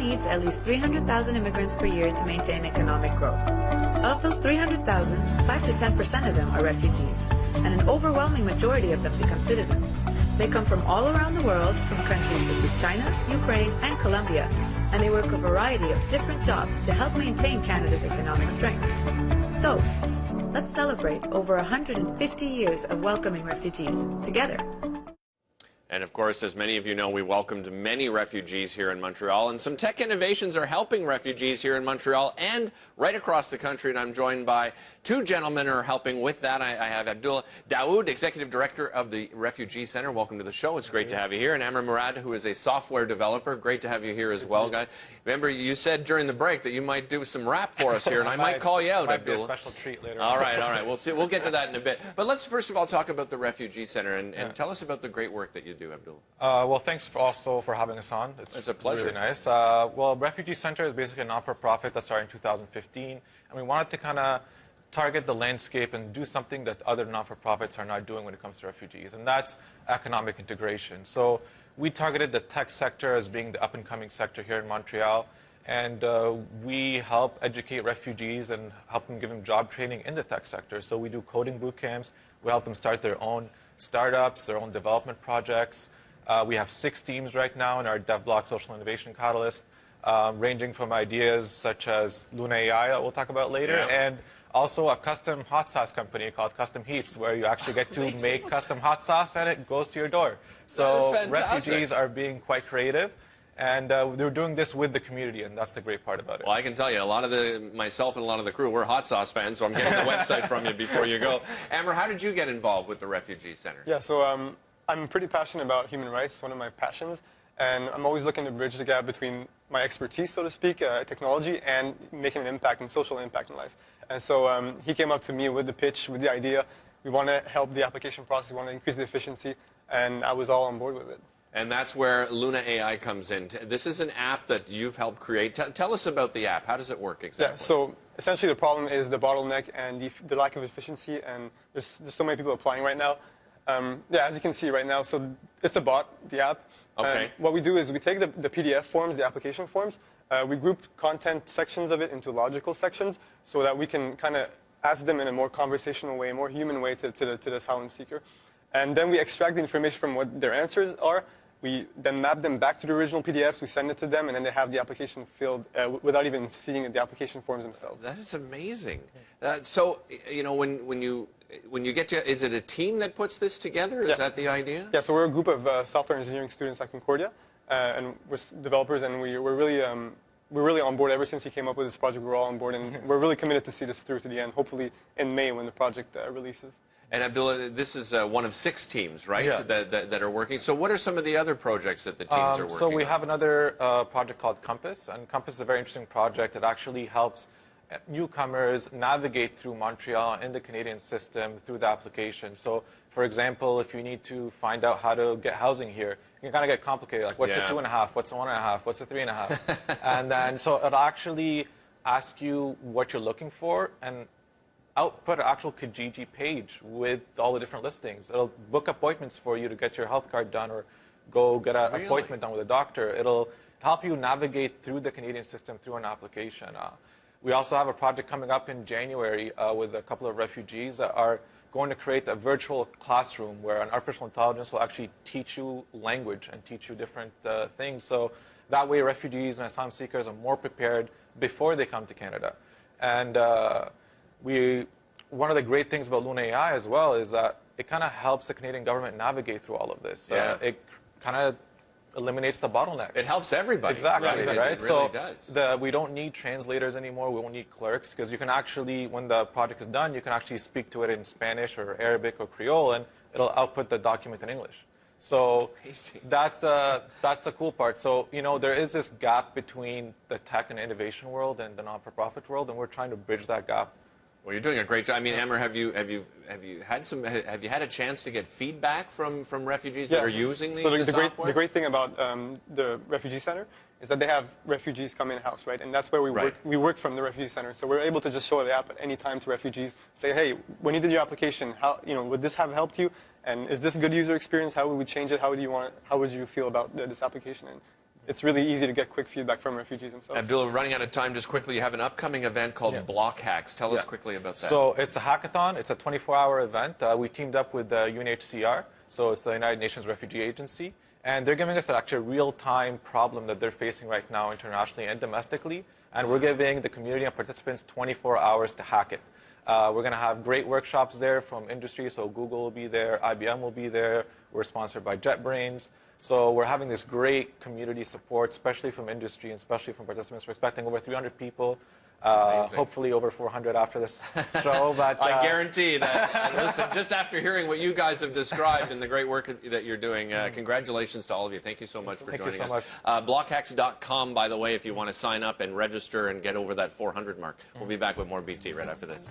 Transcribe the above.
needs at least 300,000 immigrants per year to maintain economic growth. Of those 300,000, 5 to 10% of them are refugees, and an overwhelming majority of them become citizens. They come from all around the world, from countries such as China, Ukraine, and Colombia, and they work a variety of different jobs to help maintain Canada's economic strength. So, let's celebrate over 150 years of welcoming refugees together. And of course, as many of you know, we welcomed many refugees here in Montreal, and some tech innovations are helping refugees here in Montreal and right across the country. And I'm joined by two gentlemen who are helping with that. I have Abdullah Daoud, Executive Director of the Refugee Centre. Welcome to the show. It's great to have you here. And Amr Murad, who is a software developer. Great to have you here as well, guys. Remember, you said during the break that you might do some rap for us here, and I might call you out, Abdullah. Might be a special treat later. All right. We'll see. We'll get to that in a bit. But let's first of all talk about the Refugee Centre and tell us about the great work that you do, Abdullah. Well, thanks also for having us on. It's a pleasure. Really nice. Well, Refugee Centre is basically a non-for-profit that started in 2015, and we wanted to kind of target the landscape and do something that other non-for-profits are not doing when it comes to refugees, and that's economic integration. So we targeted the tech sector as being the up-and-coming sector here in Montreal, and we help educate refugees and help them give them job training in the tech sector. So we do coding boot camps. We help them start their own startups, their own development projects. We have 6 teams right now in our DevBlock Social Innovation Catalyst, ranging from ideas such as Luna AI that we'll talk about later, and also a custom hot sauce company called Custom Heats, where you actually get to make custom hot sauce and it goes to your door. So refugees are being quite creative, and they're doing this with the community, and that's the great part about it. Well, I can tell you, myself and a lot of the crew, we're hot sauce fans, so I'm getting the website from you before you go. Amr, how did you get involved with the Refugee Centre? Yeah, so I'm pretty passionate about human rights. It's one of my passions, and I'm always looking to bridge the gap between my expertise, so to speak, technology, and making an impact and social impact in life. And so he came up to me with the pitch, with the idea. We want to help the application process, we want to increase the efficiency, and I was all on board with it. And that's where Luna AI comes in. This is an app that you've helped create. Tell us about the app. How does it work exactly? Yeah, so essentially the problem is the bottleneck and the lack of efficiency, and there's so many people applying right now. Yeah, as you can see right now, so it's a bot, the app. Okay. What we do is we take the PDF forms, the application forms, we group content sections of it into logical sections so that we can kind of ask them in a more conversational way, a more human way to the asylum seeker. And then we extract the information from what their answers are. We then map them back to the original PDFs, we send it to them, and then they have the application filled without even seeing the application forms themselves. That is amazing. So, you know, when you get to, is it a team that puts this together? Is that the idea? Yeah, so we're a group of software engineering students at Concordia, and we're developers, and we're really on board. Ever since he came up with this project, we're all on board, and we're really committed to see this through to the end, hopefully in May when the project releases. And Abdullah, this is one of 6 teams, right, that are working. So what are some of the other projects that the teams are working on? So we have another project called Compass, and Compass is a very interesting project that actually helps newcomers navigate through Montreal in the Canadian system through the application. So, for example, if you need to find out how to get housing here, you can kind of get complicated, like what's a 2.5, what's a 1.5, what's a 3.5, and then so it'll actually ask you what you're looking for and output an actual Kijiji page with all the different listings. It'll book appointments for you to get your health card done or go get an appointment done with a doctor. It'll help you navigate through the Canadian system through an application. We also have a project coming up in January with a couple of refugees that are going to create a virtual classroom where an artificial intelligence will actually teach you language and teach you different things. So that way refugees and asylum seekers are more prepared before they come to Canada. And one of the great things about Luna AI as well is that it kind of helps the Canadian government navigate through all of this. It kind of eliminates the bottleneck. It helps everybody. Exactly, right? It really does. We don't need translators anymore. We don't need clerks, because you can actually, when the project is done, you can actually speak to it in Spanish or Arabic or Creole, and it'll output the document in English. So that's the cool part. So, you know, there is this gap between the tech and innovation world and the non-for-profit world, and we're trying to bridge that gap. Well, you're doing a great job. I mean, Amr, have you had a chance to get feedback from refugees that are using the software? The great thing about the Refugee Centre is that they have refugees come in-house, right? And that's where we work from the Refugee Centre. So we're able to just show the app at any time to refugees, say, hey, when you did your application, would this have helped you? And is this a good user experience? How would we change it? How would you feel about this application? And it's really easy to get quick feedback from refugees themselves. And Bill, we're running out of time. Just quickly, you have an upcoming event called Block Hacks. Tell us quickly about that. So it's a hackathon. It's a 24-hour event. We teamed up with the UNHCR, so it's the United Nations Refugee Agency, and they're giving us actually a real-time problem that they're facing right now internationally and domestically, and we're giving the community and participants 24 hours to hack it. We're going to have great workshops there from industry, so Google will be there, IBM will be there. We're sponsored by JetBrains. So we're having this great community support, especially from industry and especially from participants. We're expecting over 300 people, hopefully over 400 after this show. But I guarantee that, listen, just after hearing what you guys have described and the great work that you're doing, congratulations to all of you. Thank you so much for joining us. Blockhacks.com, by the way, if you want to sign up and register and get over that 400 mark. We'll be back with more BT right after this.